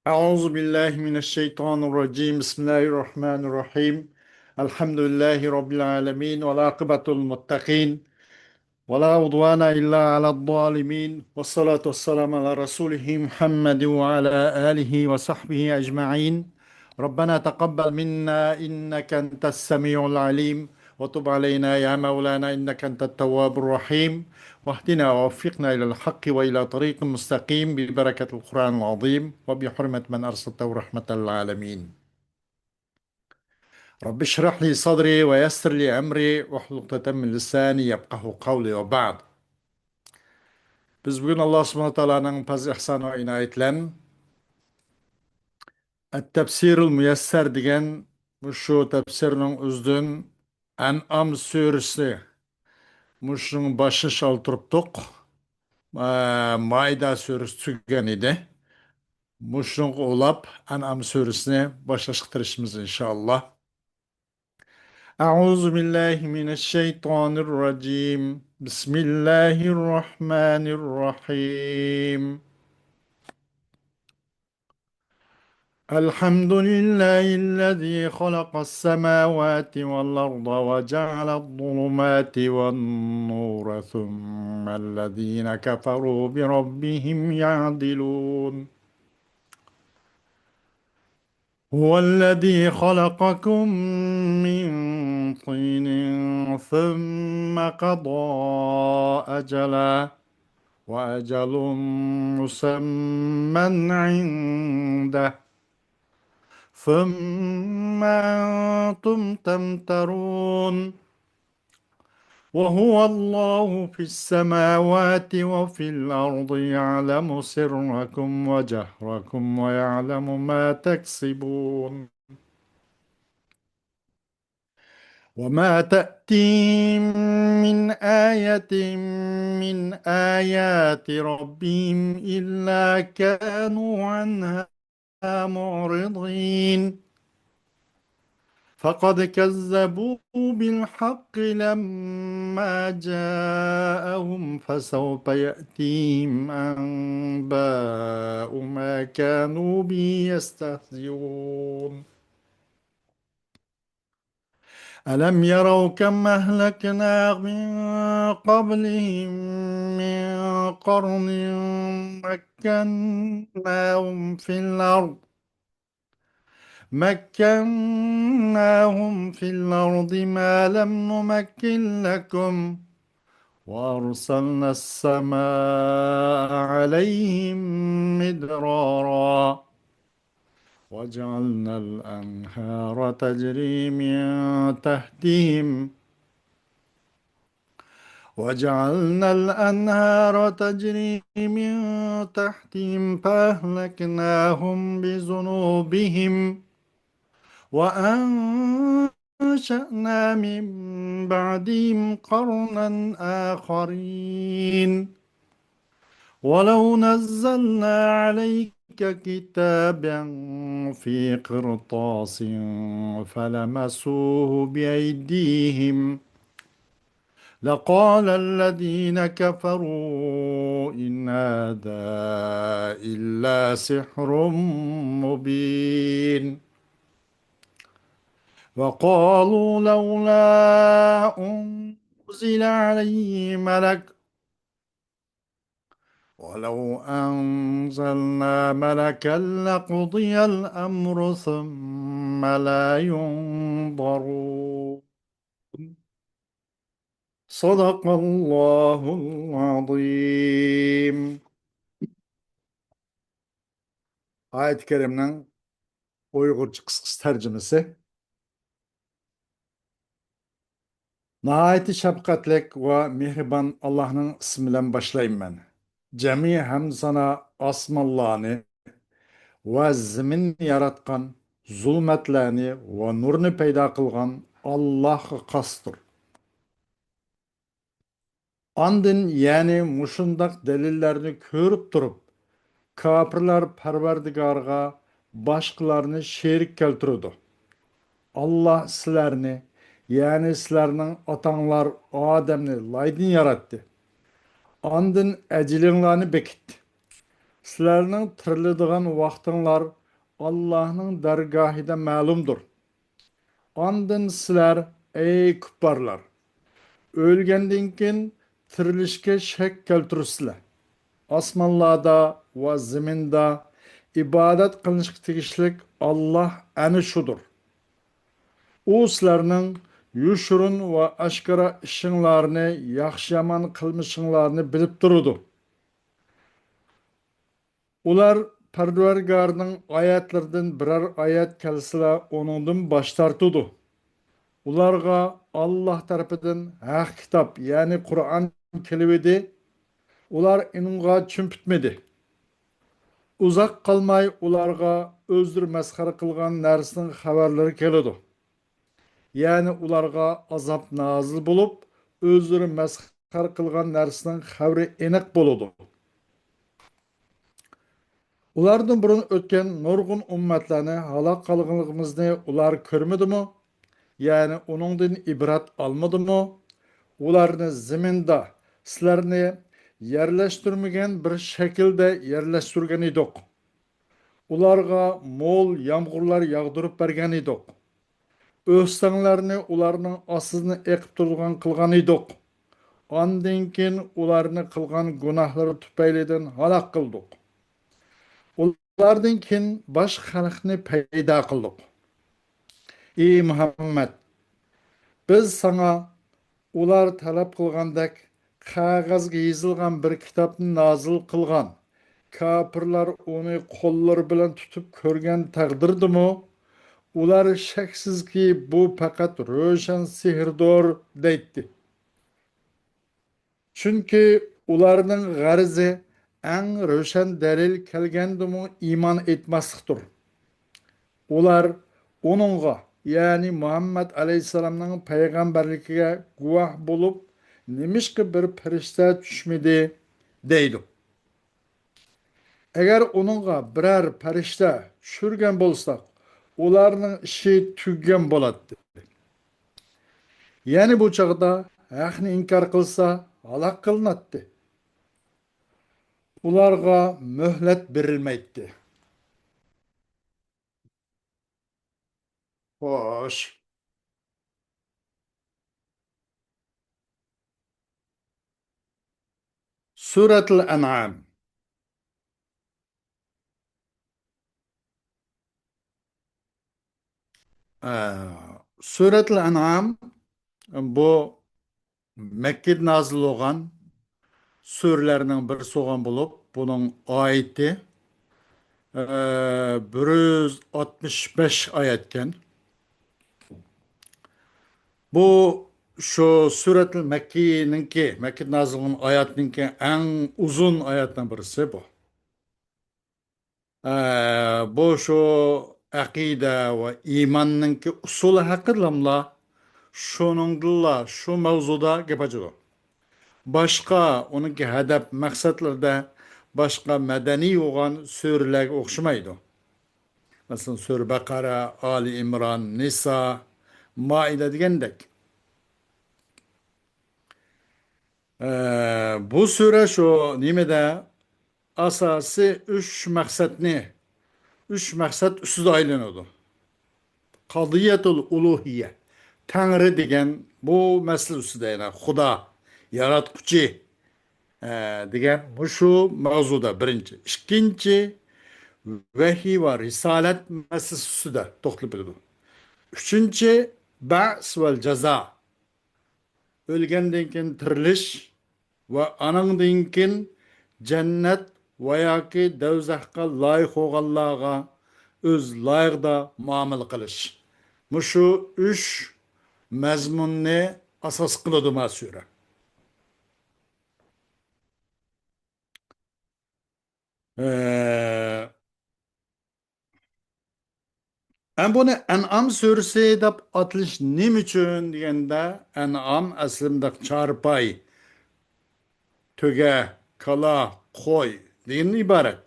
Euzu billahi mineşşeytanirracim. Bismillahirrahmanirrahim. Elhamdülillahi rabbil alamin ve akibetul muttaqin. Ve la udvana illa alel zalimin. Ves salatu vesselamu ala Resulihi Muhammed ve ala alihi ve sahbihi ecmaîn. Rabbena tegabbal minna inneke entes semiul alim ve tub aleyna ya Mevlana inneke entet tevvabur rahim. واهدنا ووفقنا إلى الحق وإلى طريق مستقيم ببركة القرآن العظيم وبحرمة من أرسلته رحمة للعالمين. رب اشرح لي صدري ويسر لي أمري واحلل عقدة من لساني يفقهوا قولي وبعد. Biz bugün Allah subhanahu teala'nın fazl ihsanı ve inayetle Et-Tefsirul Müyesser degan şu tefsirinin üzdün En'am suresi muşun başı şal turuptuk. Maida suresi tügen idi. Muşruk olap En'am suresine başlaştırışımız inşallah. Euzu billahi mineşşeytanirracim. Bismillahirrahmanirrahim. Elhamdülillahillezî halakas semâvâti vel arda ve ceale'z-zulumâti ven-nûre thummellezîne keferû bi rabbihim ya'dilûn. هو الذي خلقكم من طين ثم قضى أجلا وأجل مسمى عنده ثم أنتم تمترون وهو الله في السماوات وفي الأرض يعلم سركم وجهركم ويعلم ما تكسبون وما تأتيهم من آية من آيات ربهم إلا كانوا عنها معرضين فقد كذبوا بالحق لما جاءهم فسوف يأتيهم أنباء ما كانوا به يستهزئون ألم يروا كم أهلكنا من قبلهم من قرن مكناهم في الأرض ما لم نمكن لكم وأرسلنا السماء عليهم مدرارا وجعلنا الأنهار تجري من تحتهم فأهلكناهم بذنوبهم وأنشأنا من بعدهم قرنا آخرين ولو نزلنا عليك كتابا في قرطاس فلمسوه بأيديهم لقال الذين كفروا إن هذا إلا سحر مبين وقالوا لولا أنزل عليه ملك ولو أنزلنا ملكا لقضي الأمر ثم لا ينظرون صدق الله العظيم. Ayet-i Kerime'nin Uygurca kısa tercümesi. Nihayeti şefkatlik ve mihriban Allah'ın ismiyle başlayayım ben. Cemi hem sana asmallani ve zemin yaratkan, zulmetlerini ve nurunu peyda kılgan Allah'a kastır. Andın yani muşundak delillerini körüp durup, kafirler perverdigarga başkalarını şerik keltiriyordu. Allah sizlerini, yani sizlerinin atanlar Adem'ni laydın yarattı. Andın ecilinglarını bekitdi. sizlarning tiriladigan vaqtinglar Allohning dargohida ma'lumdir. Ondan sizlar ey kuffarlar o'lgandan keyin tirilishga shak keltirsizlar. Osmonlarda va zaminda ibodat qilishga tegishlik Alloh ana shudir. U sizlarning yushurun va oshkora ishinglarni, yaxshi yomon qilmishinglarni bilib turadi. Ular Parvardigorning oyatlaridan biror oyat kelsa, onundan bosh tortadi. Ularga Alloh tarafidan haq kitob, ya'ni Qur'on kelib edi. Ular inunga chumpitmedi. Uzoq qolmay ularga o'zlari masxara qilgan narsaning xabarlari keladi. Ya'ni ularga azob nozil bo'lib, o'zlari masxara qilgan narsaning xabari aniq bo'ladi. Ulardan burun o'tgan nurg'un ummatlarni halok qilganligimizni ular ko'rmadimi? Ya'ni uningdan ibrat olmadimi? Ularni zaminda sizlarni yerlashtirmagan bir shaklda yerlashtirgan edik. Ularga mo'l yomg'irlar yog'dirib bergan edik. O'stanglarni ularning ostini eqib turgan qilgan edik. Ondan keyin ularni qilgan gunohlari tufaylidan halok qildik. Ulardan keyin bosh xalqni paydo qildik. Ey Muhammad, biz sana ular talab qilgandek qog'ozga yozilgan bir kitobni nozil qilgan. Kafirlar onu qo'llari bilan tutib ko'rgan taqdirdimi? Ular shaksizki bu faqat ro'shan sehrdir deydi. Chunki ularning g'arzi eng ro'shan dalil kelgandimi iymon etmaslikdir. Ular onunga, ya'ni Muhammad alayhisalomning payg'ambarligiga guvoh bo'lib, nimishqa bir farishta tushmadi deydi. Agar onunga biror farishta tushirgan bo'lsak, ularning ishi tugagan bo'ladi. Ya'ni bu chaqda haqni inkor qilsa, halok qilinadi. Ularga muhlat berilmaydi. Xo'sh. Suratul An'am. Suratul An'am bu Mekke'de nazil olan suralarning bir so'g'an bo'lib, buning oyati 165 oyatkan. Bu şu Suratul Mekke'de nazil olan oyatninki en uzun oyatdan birisi bu. Bu şu aqida ve imanninki usuli haqidamla şuningdilla şu mavzuda gapajadi. Başka onunki hedef maksatlarda başka medeni olan sürülerge okşamaydı. Mesela Sür Bakara, Ali İmran, Nisa, Maide degendek. Bu süre şu nimede asası üç maksat üstüde aylanıyordu. Kadiyetul uluhiye. Tanrı degen bu mesele üstüde yani. Huda, yaratkuchi degan şu mavzuda birinchi. İkinci vahiy va risolat masalasi ustida to'xtalib o'tdi. Uchinchi ba's va jazo. O'lgandan keyin tirilish va anandan keyin jannat va yoki do'zaxga loyiq bo'lganlarga o'z loyiqda muomala qilish. Mushu 3 mazmunni asos qiladi masura. Bunu En'am suresi deb atılış nim üçün degende En'am aslında çarpay, töge, kala, koy degan ibaret.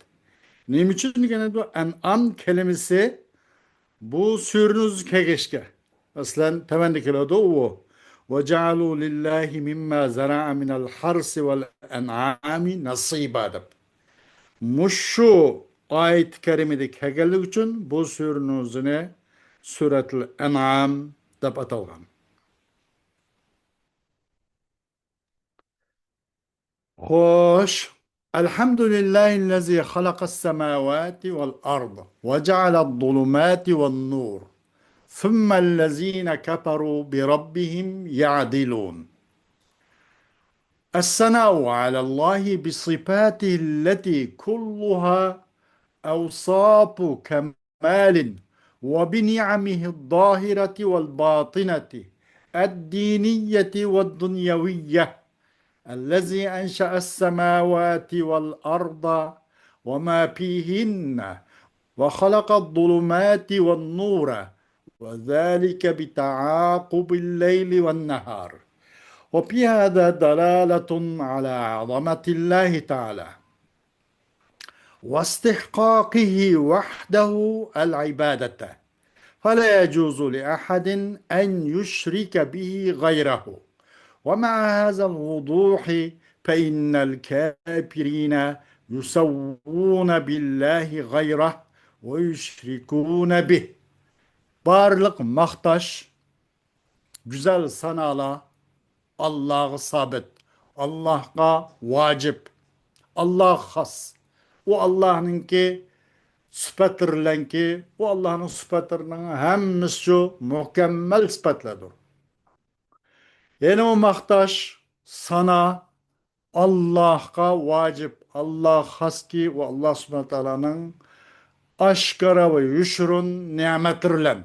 Nim üçün degende bu En'am kelimesi bu sürünüz kegeşke. Aslen temendi keladi o. وَجَعَلُوا لِلَّهِ مِمَّا زَرَعَ مِنَ الْحَرْسِ وَالْاَنْعَامِ نَصِيبًا deb. Muşu ayet-i kerimede kelganligi uchun bu suranın o'zini Suratul An'am deb atalgan. Xo'sh, alhamdulillahillazi xalaqas samawati val arda va ja'alad zulumati wan nur. Thummallazina kafaru bi rabbihim ya'dilun. الثناء على الله بصفاته التي كلها أوصاف كمال وبنعمه الظاهرة والباطنة الدينية والدنيوية الذي أنشأ السماوات والأرض وما فيهن وخلق الظلمات والنور وذلك بتعاقب الليل والنهار وفي هذا دلالة على عظمة الله تعالى واستحقاقه وحده العبادة فلا يجوز لأحد أن يشرك به غيره. ومع هذا الوضوح فإن الكافرين يسوون بالله غيره ويشركون به. Barlık mahtaş, güzel sanala, Allah'a sabit, Allah'a vacip, Allah has. O Allah'ınki sıfatlarınki, o Allah'ın sıfatlarının hemmisi şu mükemmel sıfatlardır. Yani o mahtaş sana Allah'a vacip, Allah has ki ve Allah subhanahu wa ta'ala'nın aşkara ve yuşurun nimetlerle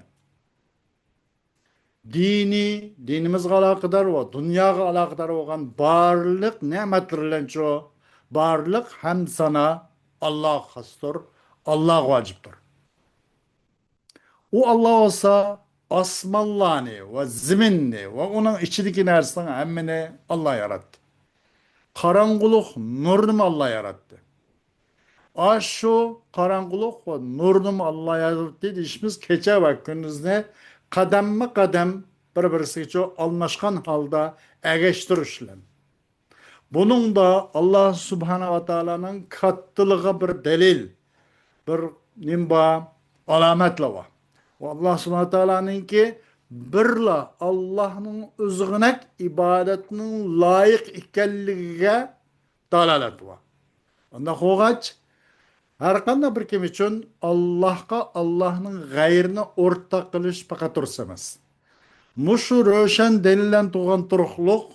dinimizga alaqadar va dunyoga alaqadar bo'lgan barliq ne'matlar bilan shu barliq ham sana Alloh xosdir, Alloh vojibdir. U Alloh olsa osmonlarni va zaminni va uning ichidagi narsalarni hammani Alloh yaratdi. Qorong'ulik nurni Alloh yaratdi. Aşu karanlık ve nurun Allah yarattı deyişimiz kecha ve gündüzne kademma kadem bir-birisiga almaskan halda ergeştirişler. Bunun da Allah Subhanahu wa Ta'ala'nın kattılığı bir delil, bir nimba alametle var. Ve Allah Subhanahu wa Ta'ala'nın ki birla Allah'ın özgünek ibadetinin layık ikenliğine dalalet var. Onda hoğaç har qanday bir kim uchun Allohga Allohning g'ayrini o'rtak qilish faqat durust emas. Mushu ro'shan dalildan tug'an turuqliq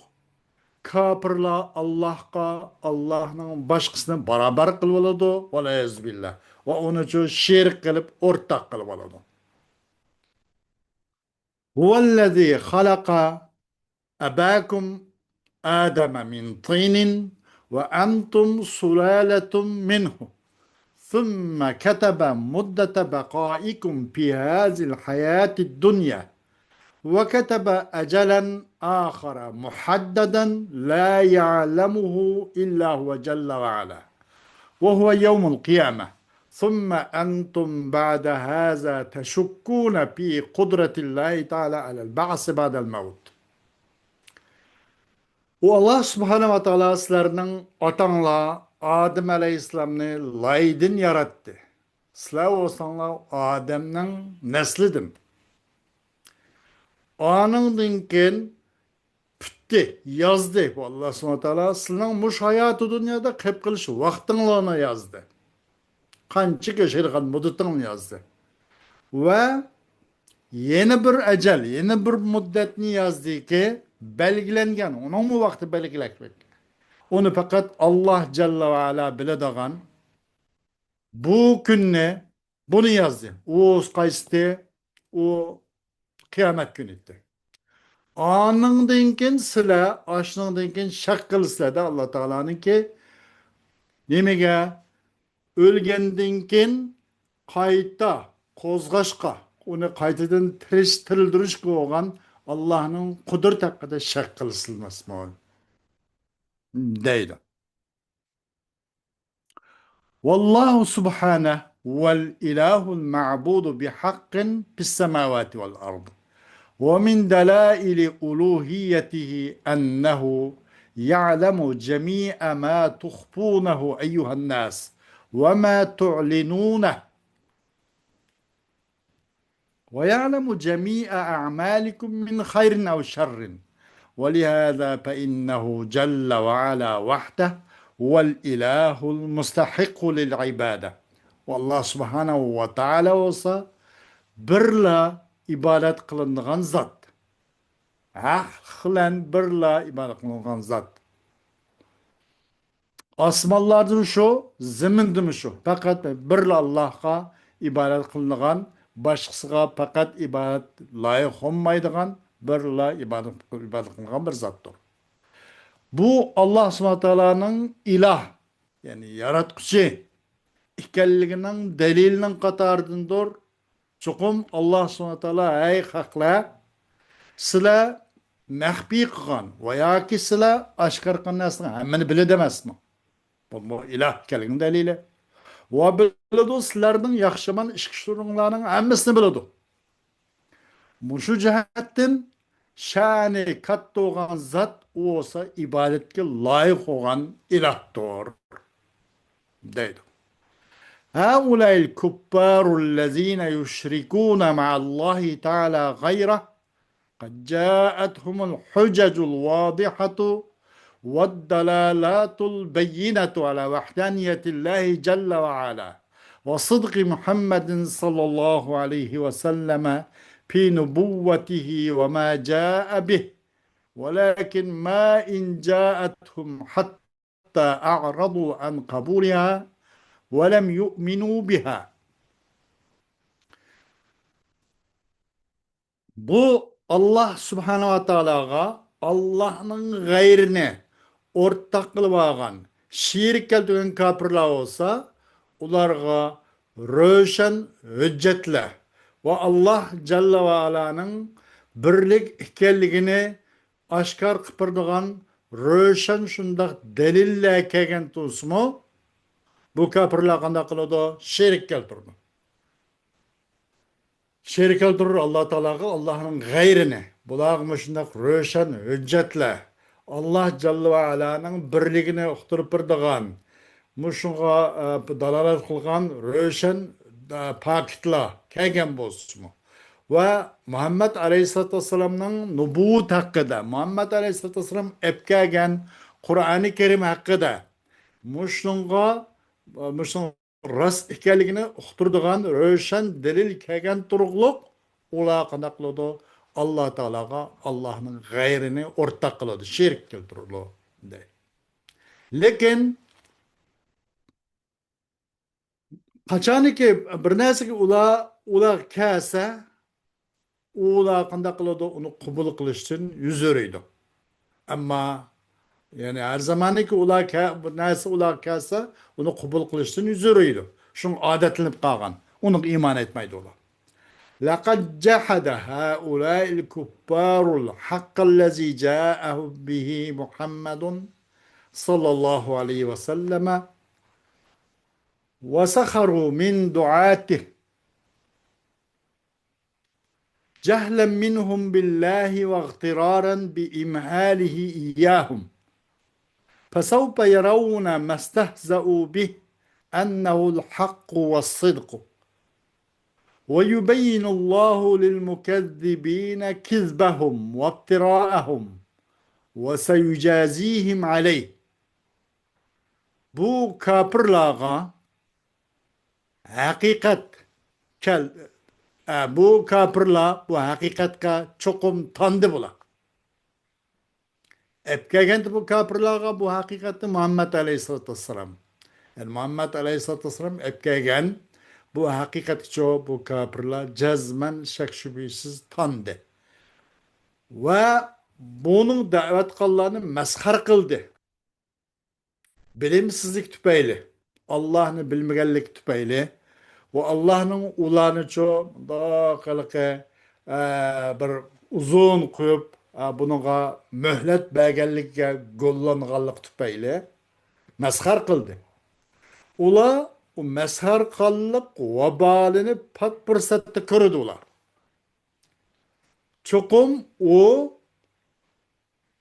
kofirlar Allohga Allohning boshqasini barobar qilib oladi, valayazbillah. Va uni uchun sherik qilib o'rtak qilib oladi. Huvallazi xalaqa abakum Adama min tinin ve antum sulalatun minhu. ثم كتب مدة بقائكم في هذه الحياة الدنيا وكتب أجلا آخر محددا لا يعلمه إلا هو جل وعلا وهو يوم القيامة ثم أنتم بعد هذا تشكون في قدرة الله تعالى على البعث بعد الموت. والله سبحانه وتعالى sizlarning otanglar Adem Aleyhisselam'ını laydin yarattı. Sizler olsanlar Adem'nin neslidim. Anından keyin bitti, yazdı. Allah subhanahu wa ta'ala sizlarning mush hayatı dünyada qilib qilish vaqtinglarni yazdı. Qancha yashaydigan muddatingni yazdı. Ve yeni bir ecel, yeni bir muddatni yazdı ki belgilengen, onun mu vaqti belgilenmek? Onu fakat Allah Celle ve Ala biladigan bu günne bunu yazdı. O qaysi o kıyamet günüydü. Anından keyin sizlar aşnından keyin shak qilsizlar Allah Teala'nın ki nimaga o'lgandan keyin qayta qo'zg'ashqa uni qaytadan tiriltirishga bo'lgan Allohning qudrati haqida shak qilsilmasmi deydi. والله سبحانه هو الإله المعبود بحق في السماوات والأرض ومن دلائل ألوهيته أنه يعلم جميع ما تخفونه أيها الناس وما تعلنونه ويعلم جميع أعمالكم من خير أو شر ولهذا فإنه جل وعلا وحده هو الإله المستحق للعبادة. والله سبحانه وتعالى olsa birla ibadet kılıngan zat. Ahlen birla ibadet kılıngan zat. Asmanlardır şu, zimindir şu. Fakat birla Allah'a ibadet kılıngan, başkasıga fakat ibadet layık olmaydıgan, birla ibadet kılıngan bir zattır. Bu Allah subhanahu teala'nın ilah, yani yaratkucu ikenliginin delilinin katarıdındır. Çokum Allah subhanahu teala ey hakla sizler mehbi kılgan veya ki sizler aşkar kılgasın hemen bile demezsin. Bu ilah ikenliginin delili. Ve biledi sizlerden yakşaman işkişturunlarının hemmesini biledi. Muşu cihetten şani katta olan zat o olsa ibadetke layık olan ilahtır. Deydi. هؤلاء الكفار الذين يشركون مع الله تعالى غيره قد جاءتهم الحجج الواضحة والدلالات البينة على وحدانية الله جل وعلا وصدق محمد صلى الله عليه وسلم في نبوته وما جاء به ولكن ما إن جاءتهم حتى أعرضوا عن قبولها ولم يؤمنوا بها. Bu Allah subhanahu wa ta'alaga Allah'ın gayrine ortak kılıp algan, şirik keltirgen kapırlar olsa, ularga röşen hüccetle ve Allah Celle ve Ala'nın birlik ikelligini aşkar kıpırdıgan röşen şundak delille kegen tusmu, bu kapırlar kanda kılıdı, şirik keltirdi. Şerik öldürür Allah Teala'ga Allah'ın gayrine. Bulağmışındak röşen hüccetle. Allah Celle ve Ala'nın birliğine uqtırıp birdigan. Muşunga dalalet kılgan röşen pakitla kegen bozsumu. Ve Muhammed Aleyhisselatü Vesselam'ın nubut hakkıda, Muhammed Aleyhisselatü Vesselam epkegen Kur'an-ı Kerim hakkıda, muşunga rast ekanligini uqtirdigan röşen delil kelgan turuqliq ular qanday qiladi? Alloh taologa Allohning g'ayrini o'rtak qiladi, sherik keltiradi. Lekin qachoniki bir narsaga ular kelsa, ular qanday qiladi? Uni qabul qilish uchun yuz o'raydi. Ammo yani her zamanki bu narsa ular kelsa, uni qabul qilish uchun yuz o'raydi. Shunga odatlanib qolgan. Uni iymon etmaydi ular. لقد جحد هؤلاء الكفار الحق الذي جاءه به محمد صلى الله عليه وسلم وسخروا من دعاته جهلا منهم بالله واغترارا بإمهاله إياهم فسوف يرون ما استهزأوا به أنه الحق والصدق ويبين الله للمكذبين كذبهم وافتراءهم وسيجازيهم عليه. Bu kapırlığa hakikat bu kapırlığa bu hakikatka çokum tandı bula. Epkegent bu kapırlığa bu hakikati Muhammed Aleyhisselatü Vesselam. Yani Muhammed Aleyhisselatü Vesselam epkegen bu hakikatço bu kapırlar cezmen şek şüphesiz tanıdı. Ve bunun davet kıllarını mezhar kıldı. Bilimsizlik tüpeyli. Allah'ını bilmegenlik tüpeyli. Ve Allah'ın ulanı ço da kalıkı bir uzun koyup bununla mühlet belgellikle gollanğanlık tüpeyli mezhar kıldı. Ula o mezhar kallık vabalini pat fırsatta kırdılar. Çokum o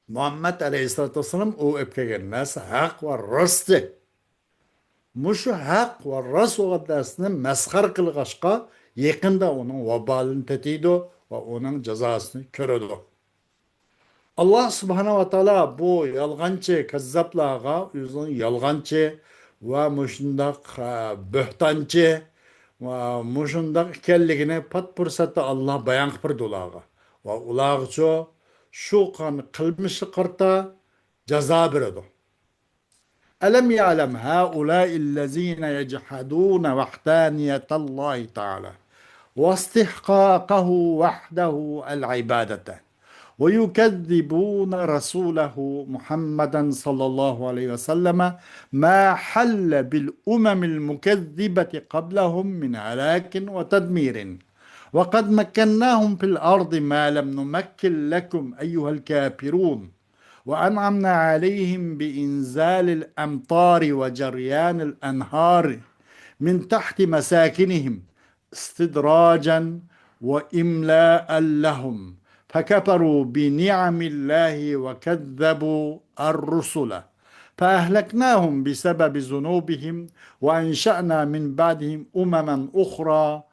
Muhammed Aleyhisselatü Vesselam o öpkegen nas hak ve rastı. mushu haq va rost va'dasini masxar qilg'achqa yaqinda uning vabolini tatiydi va uning jazosini ko'radi. Allah subhanahu va taolo bu yolg'onchi kazzablarga o'zining yolg'onchi va mushundaq bo'htonchi va mushundaq ekanligini pat fursatda Allah bayon qilib berdi ularga. Va ularga shu qilmishi qarta jazo beradi. ألم يعلم هؤلاء الذين يجحدون وحدانية الله تعالى واستحقاقه وحده العبادة ويكذبون رسوله محمدا صلى الله عليه وسلم ما حل بالأمم المكذبة قبلهم من هلاك وتدمير وقد مكناهم في الأرض ما لم نمكن لكم أيها الكافرون وأنعمنا عليهم بإنزال الأمطار وجريان الأنهار من تحت مساكنهم استدراجا وإملاء لهم فكفروا بنعم الله وكذبوا الرسل فأهلكناهم بسبب ذنوبهم وأنشأنا من بعدهم أمما أخرى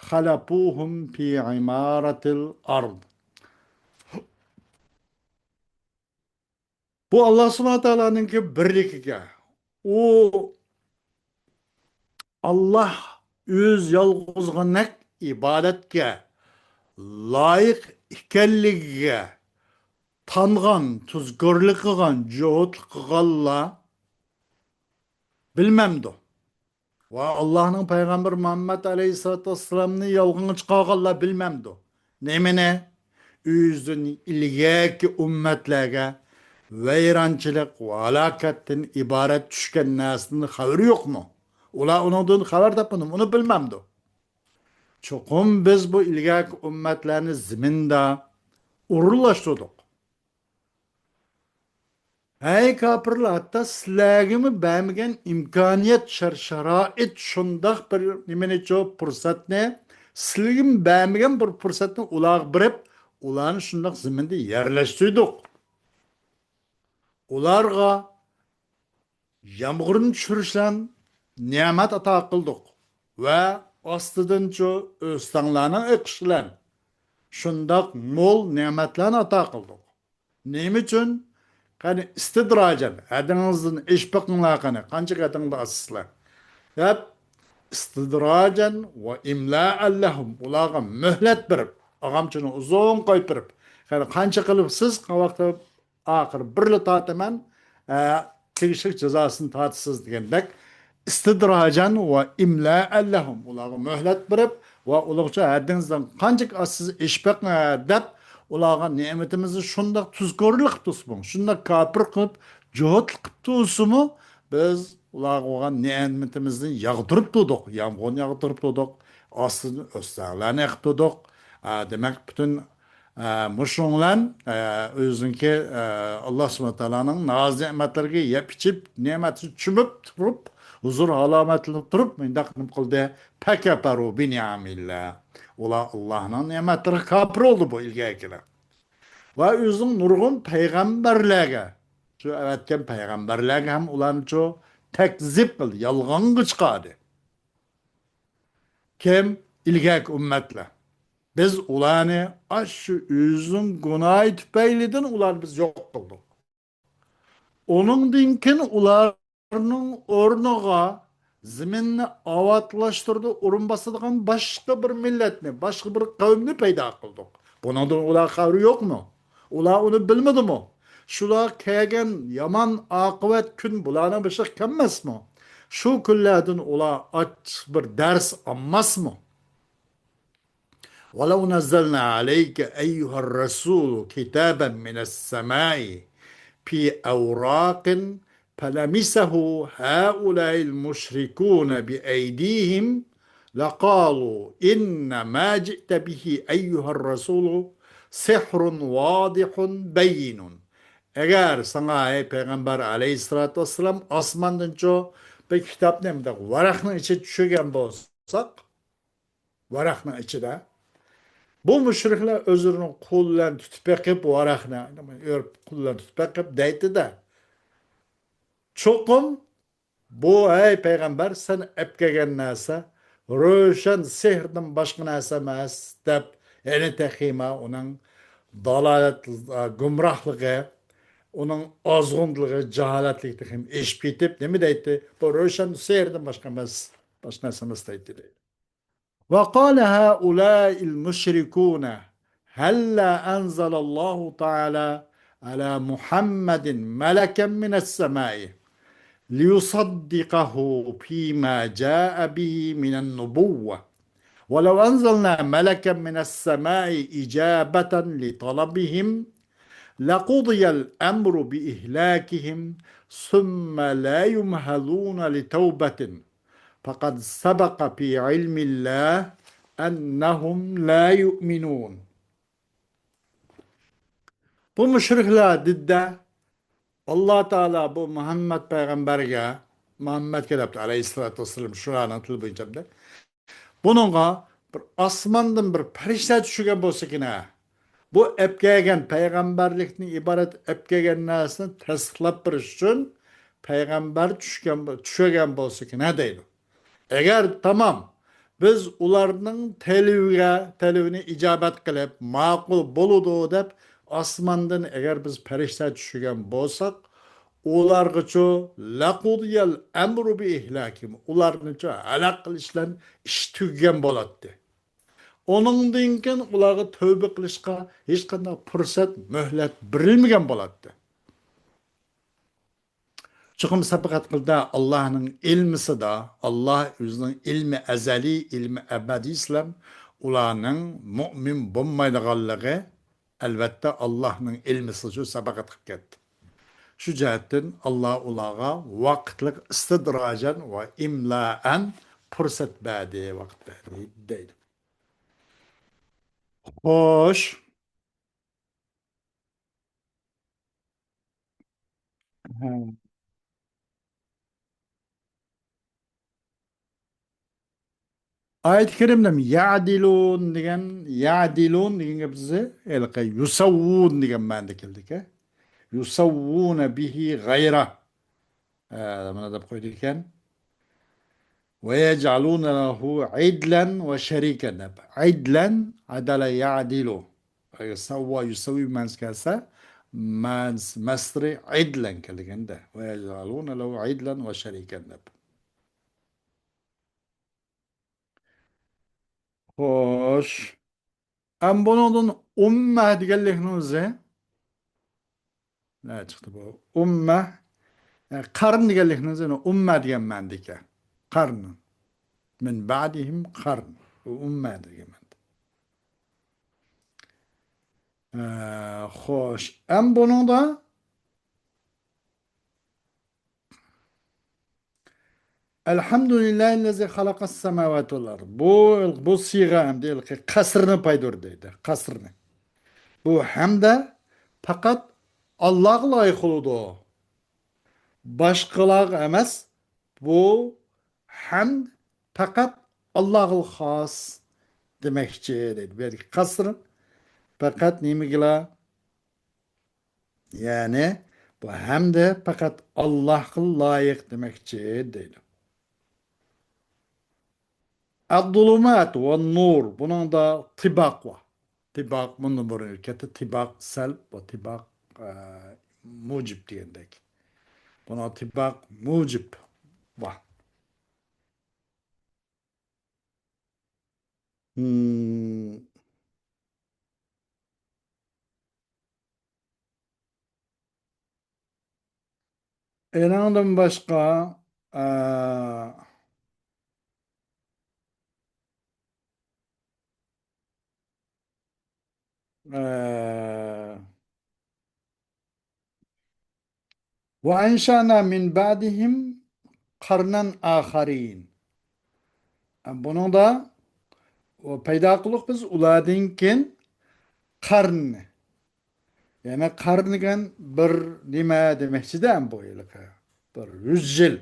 خلقوهم في عمارة الأرض. Bu Allah subhanahu teala'nınki birlikiga. O Allah öz yalğızgınak ibadetke layık ikenligiga tangan, tuzgörlük kılgan, juhud kılganla bilmemdi. Ve Allah'ın Peygamber Muhammed Aleyhisselatü Vesselam'ını yalgın çıkarganla bilmemdi. Nemine? Özün ilgaki ümmetlerge veyrançılık ve halakatten ibaret düşken nesinin haberi yok mu? Ula onundan haber tapmadım, onu bilmemdi. Çokum biz bu ilgaki ümmetlerini ziminde uğurlaştırdık. Hey kapırlar, hatta silagimi beğenmeyen imkaniyet şerait şundak bir nimeni çok fırsat ne? Silagimi beğenmeyen bir fırsatını ulaq birip, ulağını şundak ziminde yerleştirdik. Ularga yağmurun düşürüşlen nimet ata kıldık ve astıdan ço östanlarına ekşilen şundak mol nimetlerini ata kıldık. Neyim için? Hani istidracen, adınızın iş bakımlarını, kancık adında asıslar. Hep istidracen ve imla'en lehum. Ulağa mühlet berip, ağamçını uzun koyup berip. Yani kança kılıp siz kavakta ahir birli tatımen tegişlik cezasını tatısız degендek istidracen ve imla'en lehum. Ulağa mühlet berip ve ulaqça adınızdan kancık asız iş bakımlarını dep ulağa nimetimizi şunda tuzgorluk tutsun, şunda kapır kılıp juhud kılıp tutsun biz ulağa olan nimetimizni yağdırıp tutuk, yağmurunu yağdırıp tutuk, aslında östağlarını yağdırıp tutuk. Demek bütün muşunlan özünki Allah subhanahu teala'nın naz nimetlerine yep içip nimeti çümüp turup huzur alametli turup mindak nim kıldı pekeperu bi ni'amillah. Ola Allah'ın nimetleri kapır oldu bu ilgili. Ve özün nurgun peygamberlerge. Şu evetken peygamberlerge hem ulan şu tekzip kıldı, yalgan gıçkadı. Kim? İlgek ümmetle. Biz ulanı aşı özün günahı tüpeylidin ulan biz yok kıldık. Onun dinkin ularının ornuğa ziminni avatlaştırdı, urun basıdığın başka bir milletini, başka bir kavimni peyda kıldık. Bundan ular haberi yok mu? Ular onu bilmedi mi? Şular kegen yaman akıvet gün bulana bir şey kemmez mi? Şu küllerden ular aç bir ders anmaz mı? وَلَوْ نَزَّلْنَا عَلَيْكَ اَيُّهَا الرَّسُولُ كِتَابًا مِنَ السَّمَاءِ في أوراق فلمسه هؤلاء المشركون بأيديهم لقالوا إن ما جئت به أيها الرسول سحر واضح بين. Eğer sana ey Peygamber aleyhissalatü vesselam asmandan ço bir kitap nemde varakның içi düşügen bolsak varakның içide bu müşrikler özürünü kullan tutup ekip varakны örüp kullan tutup ekip deydi de çokum Bu ey peygamber sen epkegen nasa röşen sehrden başka nasa emas dep eni tehima onun dalalet gumrahlığı onun azgınlığı cehaletligi tehim eşip gitip ne mi deydi bu röşen sehrden başka emas başka nasa emas deydi. وقال هؤلاء المشركون هلا أنزل الله تعالى على محمد ملكا من السماء ليصدقه فيما جاء به من النبوة ولو أنزلنا ملكا من السماء إجابة لطلبهم لقضي الأمر بإهلاكهم ثم لا يمهلون لتوبة فقد سبق في علم الله أنهم لا يؤمنون. Bu müşrikler didde Allah Teala bu Muhammed peygamberge Muhammed kelebdi aleyhissalatü vesselam şu anlatılı boyunca da bununla bir asmandan bir perişte düşügen bolsa kine bu epkegen peygamberlikni ibaret epkegen nasını tasdiqlap bir üçün peygamber düşügen bolsa kine deydi. Eğer tamam biz ularning telivini icabet qilib ma'qul boludu deb osmondan agar biz farishta tushigan bo'lsak ulargacha laqudiyal amru bi ihlakim ularnicha halak qilishdan ish tugagan bo'ladi. Onundan keyin ularga tövbe qilishga hech qanday fursat muhlat berilmagan bo'ladi. Çıkım sabıkat kılda Allah'ın ilmisi da Allah özünün ilmi ezeli, ilmi ebedi İslam ulanın mümin bulmaydıqallığı elbette Allah'ın ilmisi şu sabıkat kılıp getdi. Şu cihetten Allah ulağa vakitlik istidracan ve imlaen fırsat verdi, vakit verdi deydi. Hoş. Ayet-i kerimde mi ya'dilun degen bize elqe yusavvun degen ma'noda keldik. Yusavvuna bihi gayra. Mana deb qo'ydik ekan. Ve yec'aluna lehu idlen ve şeriken deb. Idlen adala ya'dilu. Savva yusavi mans kelsa masri idlen kelganda. Ve yec'aluna lehu idlen ve şeriken deb. Xo'sh. Am bunun ummah deganlikni o'zi ne chiqdi bu? Ummah qarn deganlikni o'zi ummah degan ma'noda ekan. Qarn. Min ba'dihim qarn. Bu ummah degan ma'noda. Xo'sh. Am buningda Elhamdülillahi'llezî halakas semâvâti vel ard. Bu siga hem değil ki kasrını paydır deydi. Kasrını. Bu hem de fakat Allah'a layık oldu. Başkalar emas. Bu hamd fakat Allah'ıl has demekçi dedi. Belki kasrın fakat nimigila yani bu hamd fakat Allah'ıl layık demekçi dedi. Ad-dulumat ve nur bunun da tibak var. Tibak bunun bir ülkede tibak selb ve tibak mucib diyendek. Buna tibak mucib var. Hmm. İnandım başka ve enşana min ba'dihim karnan aharin. Bunu da o peyda kılık biz uladinkin karn. Yani karnigen bir nime demekçiden bu yılık. Bir 100 yıl.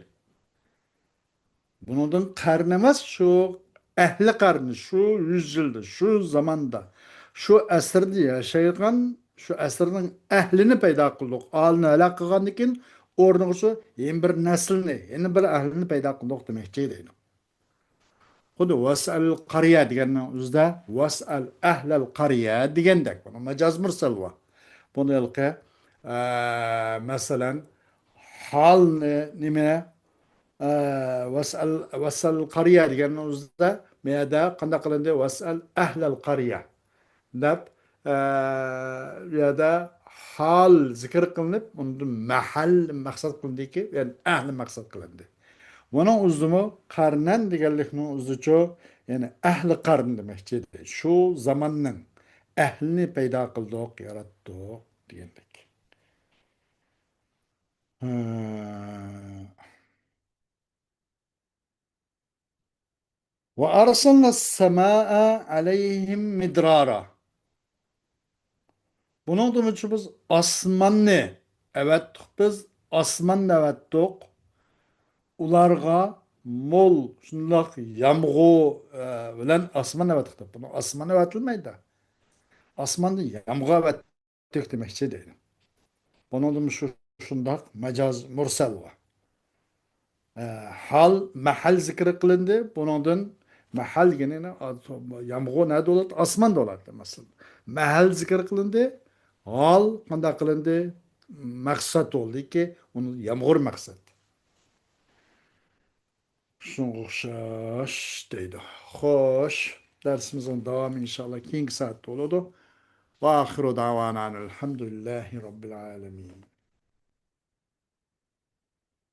Bunun karnımız şu ehli karnı, şu 100 yılda, şu zamanda, şu esirde yaşayan, şu esirinin ehlini peyda kıldık. Alını helak kılgandikin, o'rniga yana bir naslni, yana bir ahlini paydo qildik demoqchi deydi. Xuddi vasal qariya deganning o'zida vasal ahlal qariya degandek. Buni majoz mursal va. Buni yilqi masalan holni nima vasal qariya deganning o'zida meyada qanday qilindi vasal ahlal qariya deb bu yerda hol zikr qilinib, undan mahall maqsad qilindiki, ya'ni ahli maqsad qilindi. Bunun uzdumu qarnan deganlikning o'zicha, ya'ni ahli qarn demakchi. Shu zamonning ahlini paydo qildik, yaratdik degandek. Ve arsalna semaa aleyhim midrara. Bunun için biz osmonni evettik biz, osmonni evettik. Ularga mol shundoq yomg'ir bilan osmon evetdik. Buni osmon evetilmaydi. Osmonni yomg'ir evetdik demakchi deydi. Bunun shu shundoq majoz mursal va. Hal mahal zikr qilindi. Bundan mahal genini yomg'ir nada bo'ladi? Osmonda bo'ladi masalan. Mahal zikr qilindi. Hal qanday qilindi? Maqsad bo'ldiki, uni yomg'ir maqsad. Shunga o'xshash deydi. Xo'sh, darsimizning davomi inshaalloh keyingi soatda bo'ladi. Va axiru davana alhamdulillahi robbil alamin.